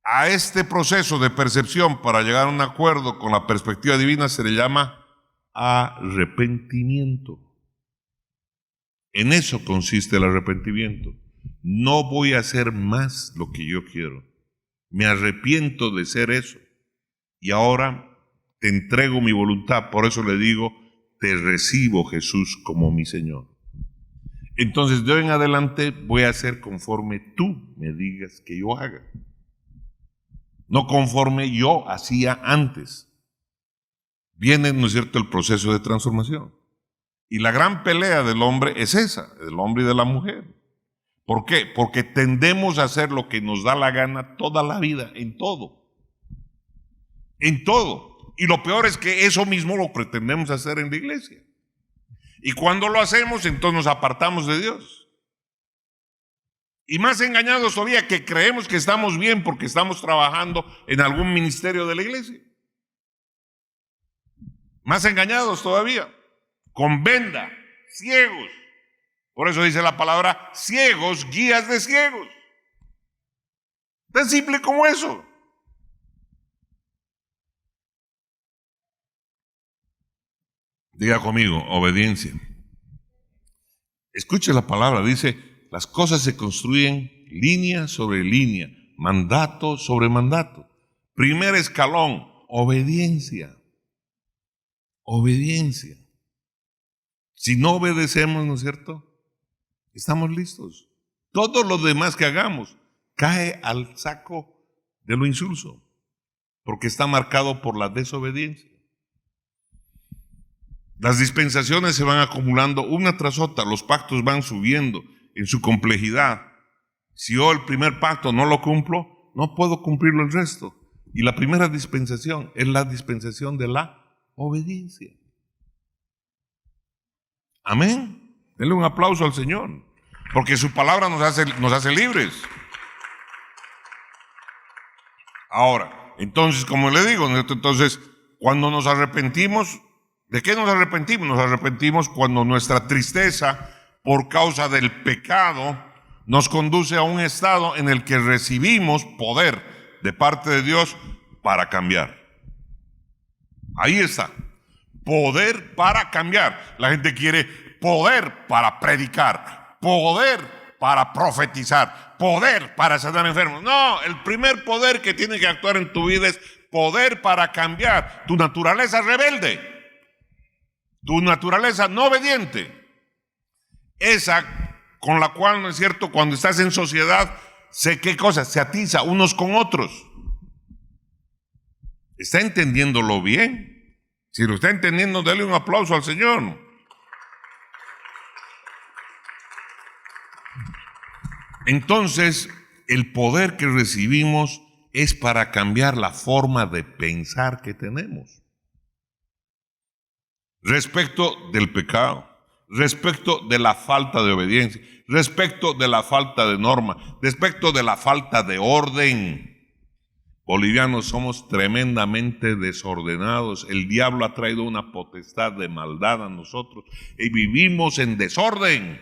A este proceso de percepción para llegar a un acuerdo con la perspectiva divina se le llama arrepentimiento. En eso consiste el arrepentimiento. No voy a hacer más lo que yo quiero. Me arrepiento de ser eso. Y ahora te entrego mi voluntad. Por eso le digo, te recibo, Jesús, como mi Señor. Entonces de hoy en adelante voy a hacer conforme tú me digas que yo haga. No conforme yo hacía antes. Viene, ¿no es cierto?, el proceso de transformación. Y la gran pelea del hombre es esa, del hombre y de la mujer. ¿Por qué? Porque tendemos a hacer lo que nos da la gana toda la vida, en todo. En todo. Y lo peor es que eso mismo lo pretendemos hacer en la iglesia. Y cuando lo hacemos, entonces nos apartamos de Dios. Y más engañados todavía, que creemos que estamos bien porque estamos trabajando en algún ministerio de la iglesia. Más engañados todavía, con venda, ciegos. Por eso dice la palabra, ciegos, guías de ciegos. Tan simple como eso. Diga conmigo, obediencia. Escuche la palabra, dice, las cosas se construyen línea sobre línea, mandato sobre mandato. Primer escalón, obediencia. Obediencia. Si no obedecemos, ¿no es cierto?, estamos listos. Todo lo demás que hagamos cae al saco de lo insulso, porque está marcado por la desobediencia. Las dispensaciones se van acumulando una tras otra, los pactos van subiendo en su complejidad. Si yo el primer pacto no lo cumplo, no puedo cumplirlo el resto. Y la primera dispensación es la dispensación de la obediencia. Amén. Denle un aplauso al Señor, porque su palabra nos hace libres. Ahora, entonces, como le digo, entonces, cuando nos arrepentimos, ¿de qué nos arrepentimos? Nos arrepentimos cuando nuestra tristeza por causa del pecado nos conduce a un estado en el que recibimos poder de parte de Dios para cambiar. Ahí está. Poder para cambiar. La gente quiere poder para predicar, poder para profetizar, poder para sanar enfermos. No, el primer poder que tiene que actuar en tu vida es poder para cambiar tu naturaleza rebelde, tu naturaleza no obediente, esa con la cual, ¿no es cierto?, cuando estás en sociedad, ¿qué cosa? Se atiza unos con otros. ¿Está entendiéndolo bien? Si lo está entendiendo, dale un aplauso al Señor. Entonces, el poder que recibimos es para cambiar la forma de pensar que tenemos. respecto del pecado, respecto de la falta de obediencia, respecto de la falta de norma, respecto de la falta de orden. Bolivianos somos tremendamente desordenados. El diablo ha traído una potestad de maldad a nosotros y vivimos en desorden.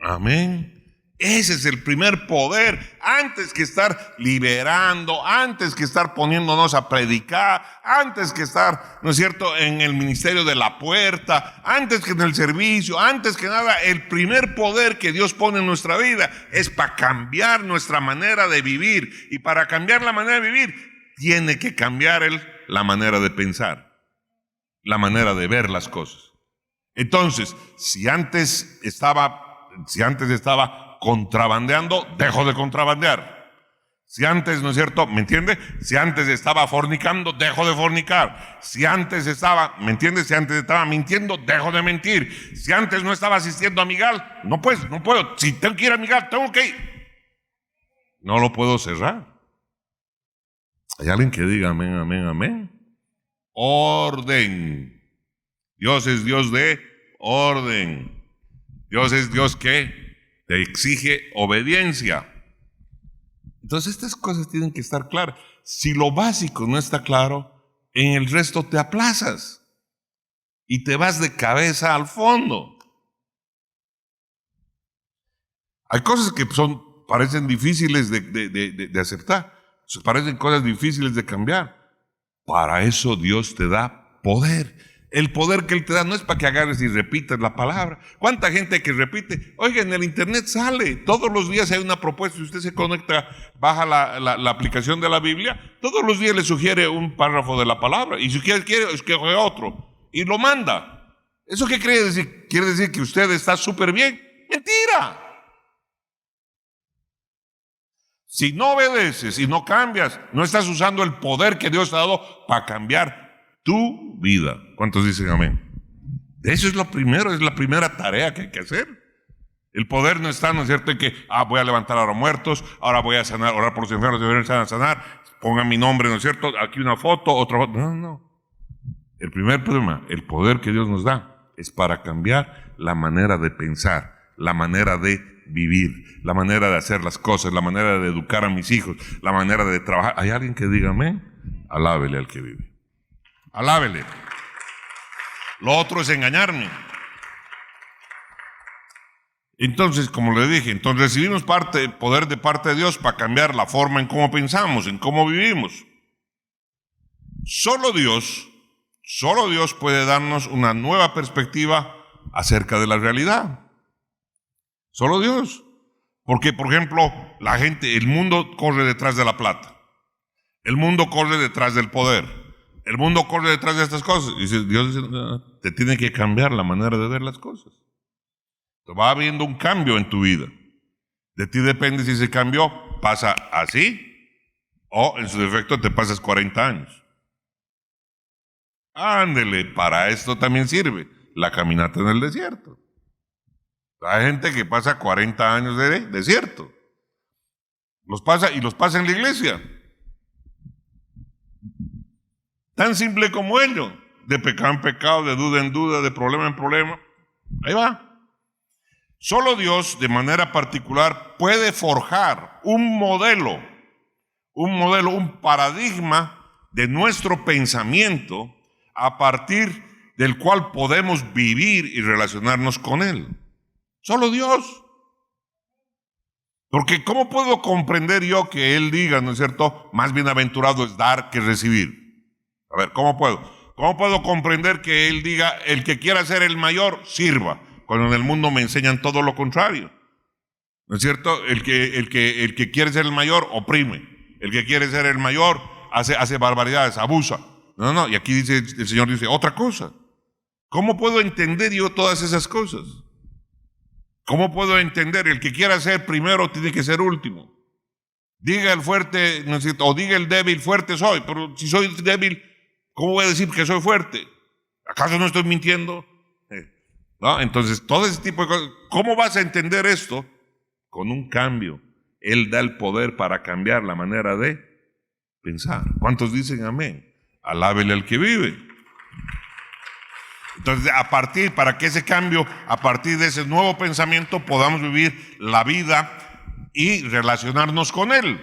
Amén. Ese es el primer poder. Antes que estar liberando, antes que estar poniéndonos a predicar, antes que estar, ¿no es cierto?, en el ministerio de la puerta, antes que en el servicio, antes que nada, el primer poder que Dios pone en nuestra vida es para cambiar nuestra manera de vivir. Y para cambiar la manera de vivir, tiene que cambiar la manera de pensar, la manera de ver las cosas. Entonces, si antes estaba contrabandeando, dejo de contrabandear. Si antes, ¿no es cierto?, ¿me entiende? Si antes estaba fornicando, dejo de fornicar. Si antes estaba, ¿me entiende? Si antes estaba mintiendo, dejo de mentir. Si antes no estaba asistiendo a Migal, no puedo. Si tengo que ir a Migal, tengo que ir. No lo puedo cerrar. ¿Hay alguien que diga amén, amén, amén? Orden. Dios es Dios de orden. Dios es Dios que te exige obediencia. Entonces estas cosas tienen que estar claras. Si lo básico no está claro, en el resto te aplazas y te vas de cabeza al fondo. Hay cosas que parecen difíciles de aceptar, parecen cosas difíciles de cambiar. Para eso Dios te da poder. El poder que Él te da no es para que agarres y repitas la palabra. ¿Cuánta gente que repite? Oiga, en el internet sale, todos los días hay una propuesta. Si usted se conecta, baja la aplicación de la Biblia, todos los días le sugiere un párrafo de la palabra. Y si quiere escoge otro y lo manda. ¿Eso qué quiere decir? Quiere decir que usted está súper bien. ¡Mentira! Si no obedeces y no cambias, no estás usando el poder que Dios te ha dado para cambiar tu vida. ¿Cuántos dicen amén? Eso es lo primero, es la primera tarea que hay que hacer. El poder no está, ¿no es cierto?, en que voy a levantar a los muertos, ahora voy a sanar, orar por los enfermos, los a sanar, pongan mi nombre, ¿no es cierto?, aquí una foto, otra foto. No. El primer problema, el poder que Dios nos da, es para cambiar la manera de pensar, la manera de vivir, la manera de hacer las cosas, la manera de educar a mis hijos, la manera de trabajar. ¿Hay alguien que diga amén? Alábele al que vive. Alábele. Lo otro es engañarme. Entonces, como le dije, recibimos poder de parte de Dios para cambiar la forma en cómo pensamos, en cómo vivimos. Solo Dios puede darnos una nueva perspectiva acerca de la realidad. Solo Dios. Porque, por ejemplo, el mundo corre detrás de la plata. El mundo corre detrás del poder. El mundo corre detrás de estas cosas. Y Dios dice, te tiene que cambiar la manera de ver las cosas. Va habiendo un cambio en tu vida. De ti depende si ese cambio pasa así o en su defecto te pasas 40 años. Ándele, para esto también sirve la caminata en el desierto. Hay gente que pasa 40 años de desierto. Los pasa en la iglesia. Tan simple como ello, de pecado en pecado, de duda en duda, de problema en problema. Ahí va. Solo Dios, de manera particular, puede forjar un modelo, un paradigma de nuestro pensamiento a partir del cual podemos vivir y relacionarnos con Él. Solo Dios. Porque ¿cómo puedo comprender yo que Él diga, ¿no es cierto?, más bienaventurado es dar que recibir? A ver, ¿cómo puedo comprender que Él diga, el que quiera ser el mayor, sirva? Cuando en el mundo me enseñan todo lo contrario. ¿No es cierto? El que quiere ser el mayor, oprime. El que quiere ser el mayor, hace barbaridades, abusa. No, y aquí el Señor dice otra cosa. ¿Cómo puedo entender yo todas esas cosas? ¿Cómo puedo entender? El que quiera ser primero tiene que ser último. Diga el fuerte, ¿no es cierto?, o diga el débil, fuerte soy. Pero si soy débil, ¿cómo voy a decir que soy fuerte? ¿Acaso no estoy mintiendo? ¿No? Entonces, todo ese tipo de cosas. ¿Cómo vas a entender esto? Con un cambio. Él da el poder para cambiar la manera de pensar. ¿Cuántos dicen amén? Alábele al que vive. Entonces, para que ese cambio, a partir de ese nuevo pensamiento, podamos vivir la vida y relacionarnos con Él.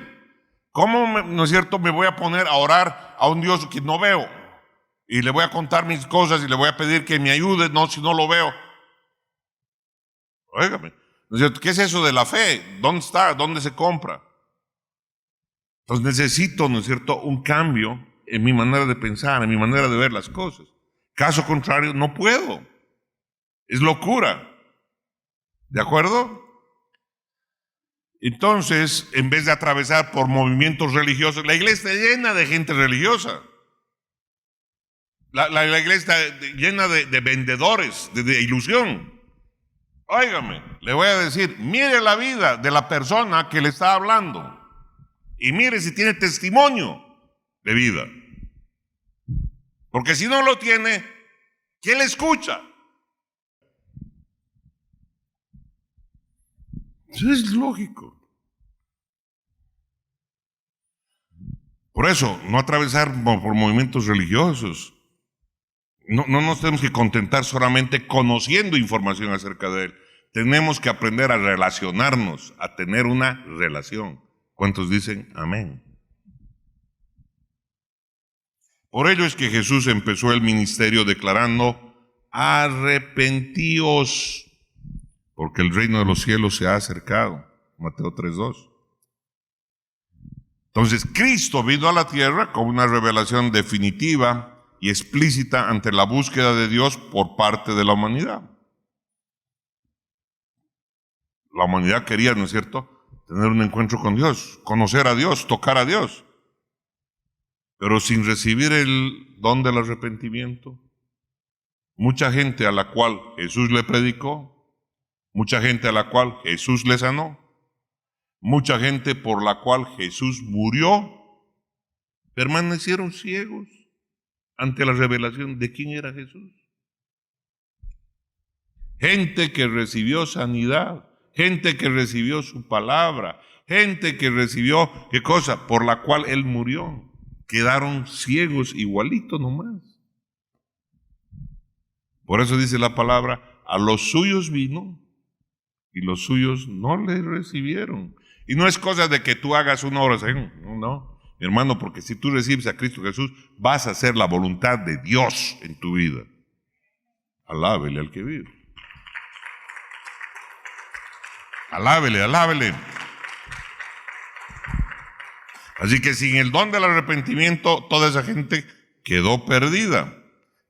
¿Cómo, no es cierto, me voy a poner a orar a un Dios que no veo? Y le voy a contar mis cosas y le voy a pedir que me ayude, no, si no lo veo. Óigame, ¿no es cierto? ¿Qué es eso de la fe? ¿Dónde está? ¿Dónde se compra? Entonces necesito, ¿no es cierto?, un cambio en mi manera de pensar, en mi manera de ver las cosas. Caso contrario, no puedo. Es locura. ¿De acuerdo? Entonces, en vez de atravesar por movimientos religiosos, la iglesia está llena de gente religiosa. La iglesia está llena de vendedores, de ilusión. Óigame, le voy a decir, mire la vida de la persona que le está hablando y mire si tiene testimonio de vida. Porque si no lo tiene, ¿quién le escucha? Eso es lógico. Por eso, no atravesar por movimientos religiosos. No nos tenemos que contentar solamente conociendo información acerca de Él. Tenemos que aprender a relacionarnos, a tener una relación. ¿Cuántos dicen amén? Por ello es que Jesús empezó el ministerio declarando: arrepentíos, porque el reino de los cielos se ha acercado. Mateo 3:2. Entonces, Cristo vino a la tierra con una revelación definitiva y explícita ante la búsqueda de Dios por parte de la humanidad. La humanidad quería, ¿no es cierto?, tener un encuentro con Dios, conocer a Dios, tocar a Dios. Pero sin recibir el don del arrepentimiento, mucha gente a la cual Jesús le predicó, mucha gente a la cual Jesús le sanó, mucha gente por la cual Jesús murió, permanecieron ciegos ante la revelación de quién era Jesús. Gente que recibió sanidad, gente que recibió su palabra, gente que recibió, ¿qué cosa? Por la cual Él murió. Quedaron ciegos igualito nomás. Por eso dice la palabra, a los suyos vino y los suyos no le recibieron. Y no es cosa de que tú hagas una oración, no, mi hermano, porque si tú recibes a Cristo Jesús, vas a hacer la voluntad de Dios en tu vida. Alábele al que vive. Alábele, alábele. Así que sin el don del arrepentimiento, toda esa gente quedó perdida.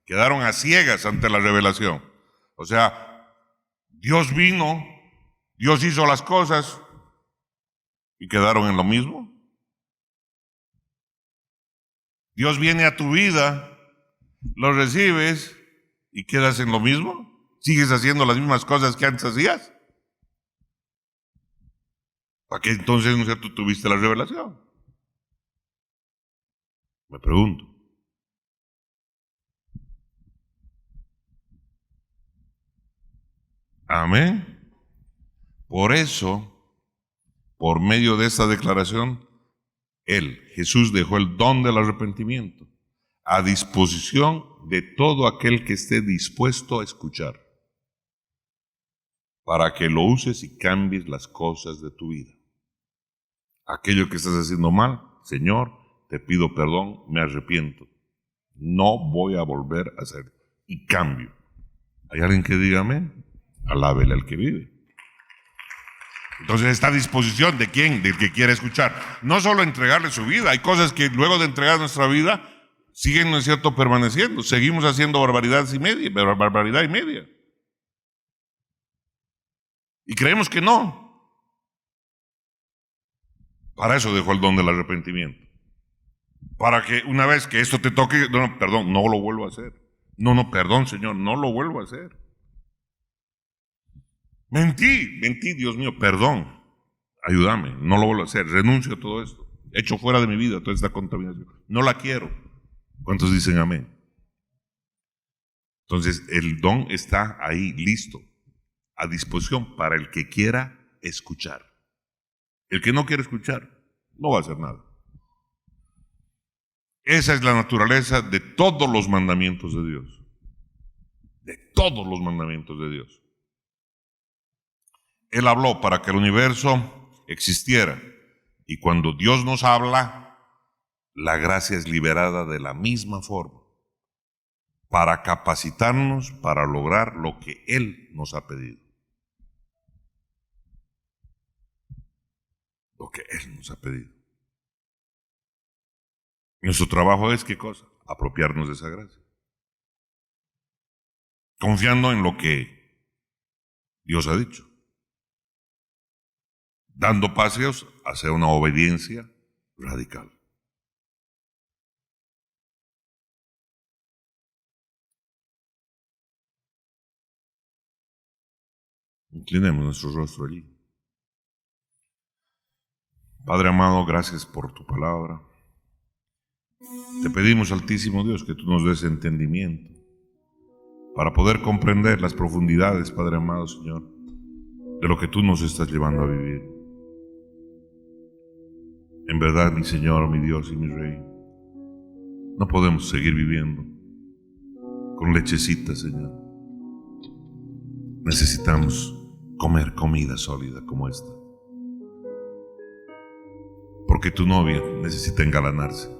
Quedaron a ciegas ante la revelación. O sea, Dios vino, Dios hizo las cosas y quedaron en lo mismo. Dios viene a tu vida, lo recibes y quedas en lo mismo. ¿Sigues haciendo las mismas cosas que antes hacías? ¿Para qué entonces, no es cierto, tuviste la revelación? Me pregunto. Amén. Por eso, por medio de esta declaración, Jesús dejó el don del arrepentimiento a disposición de todo aquel que esté dispuesto a escuchar, para que lo uses y cambies las cosas de tu vida. Aquello que estás haciendo mal, Señor, te pido perdón, me arrepiento. No voy a volver a hacer. Y cambio. ¿Hay alguien que diga amén? Alábele al que vive. Entonces está a disposición de quién, del que quiere escuchar. No solo entregarle su vida, hay cosas que luego de entregar nuestra vida siguen, ¿no es cierto?, permaneciendo. Seguimos haciendo barbaridad y media. Y creemos que no. Para eso dejó el don del arrepentimiento. Para que una vez que esto te toque, no, perdón, no lo vuelvo a hacer. No, perdón, Señor, no lo vuelvo a hacer. Mentí, Dios mío, perdón. Ayúdame, no lo vuelvo a hacer. Renuncio a todo esto. Echo fuera de mi vida toda esta contaminación. No la quiero. ¿Cuántos dicen amén? Entonces, el don está ahí, listo, a disposición para el que quiera escuchar. El que no quiere escuchar, no va a hacer nada. Esa es la naturaleza de todos los mandamientos de Dios. De todos los mandamientos de Dios. Él habló para que el universo existiera. Y cuando Dios nos habla, la gracia es liberada de la misma forma, para capacitarnos para lograr lo que Él nos ha pedido. Lo que Él nos ha pedido. Nuestro trabajo es, ¿qué cosa? Apropiarnos de esa gracia. Confiando en lo que Dios ha dicho. Dando pasos hacia una obediencia radical. Inclinemos nuestro rostro allí. Padre amado, gracias por tu palabra. Te pedimos, Altísimo Dios, que tú nos des entendimiento para poder comprender las profundidades, Padre amado, Señor, de lo que tú nos estás llevando a vivir. En verdad, mi Señor, mi Dios y mi Rey, no podemos seguir viviendo con lechecita, Señor. Necesitamos comer comida sólida como esta. Porque tu novia necesita engalanarse.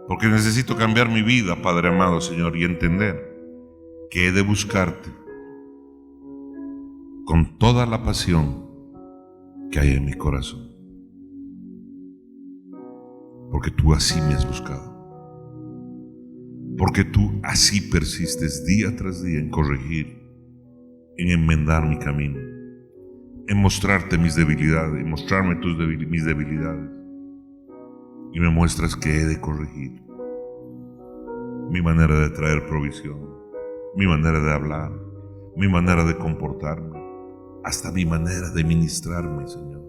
Porque necesito cambiar mi vida, Padre amado, Señor, y entender que he de buscarte con toda la pasión que hay en mi corazón. Porque tú así me has buscado. Porque tú así persistes día tras día en corregir, en enmendar mi camino, en mostrarte mis debilidades, en mostrarme mis debilidades. Y me muestras que he de corregir mi manera de traer provisión, mi manera de hablar, mi manera de comportarme, hasta mi manera de ministrarme, Señor.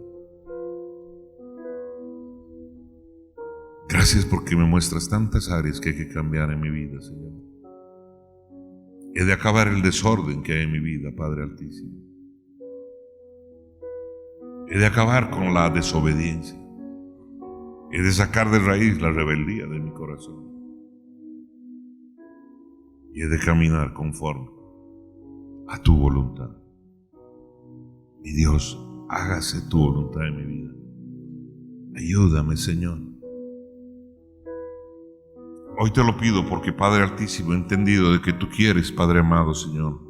Gracias porque me muestras tantas áreas que hay que cambiar en mi vida, Señor. He de acabar el desorden que hay en mi vida, Padre Altísimo. He de acabar con la desobediencia. He de sacar de raíz la rebeldía de mi corazón. Y he de caminar conforme a tu voluntad. Mi Dios, hágase tu voluntad en mi vida. Ayúdame, Señor. Hoy te lo pido porque, Padre Altísimo, he entendido de que tú quieres, Padre amado, Señor,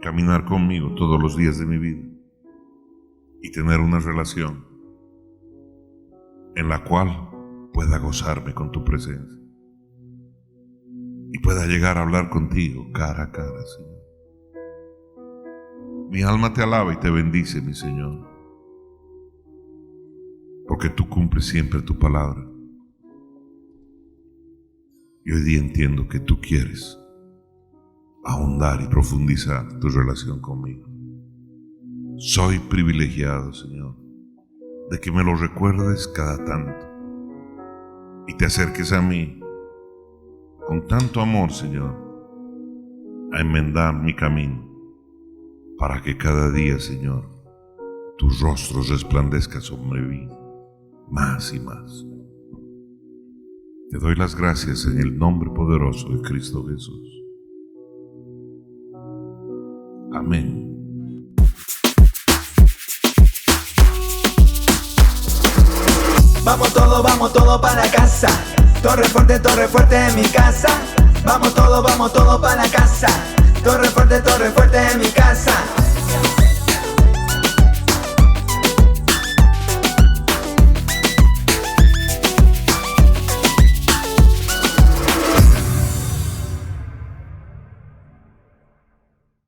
caminar conmigo todos los días de mi vida y tener una relación en la cual pueda gozarme con tu presencia y pueda llegar a hablar contigo cara a cara, Señor. Mi alma te alaba y te bendice, mi Señor, porque tú cumples siempre tu palabra. Y hoy día entiendo que tú quieres ahondar y profundizar tu relación conmigo. Soy privilegiado, Señor, de que me lo recuerdes cada tanto y te acerques a mí con tanto amor, Señor, a enmendar mi camino para que cada día, Señor, tu rostro resplandezca sobre mí más y más. Te doy las gracias en el nombre poderoso de Cristo Jesús. Amén. Vamos todo para casa. Torre fuerte en mi casa.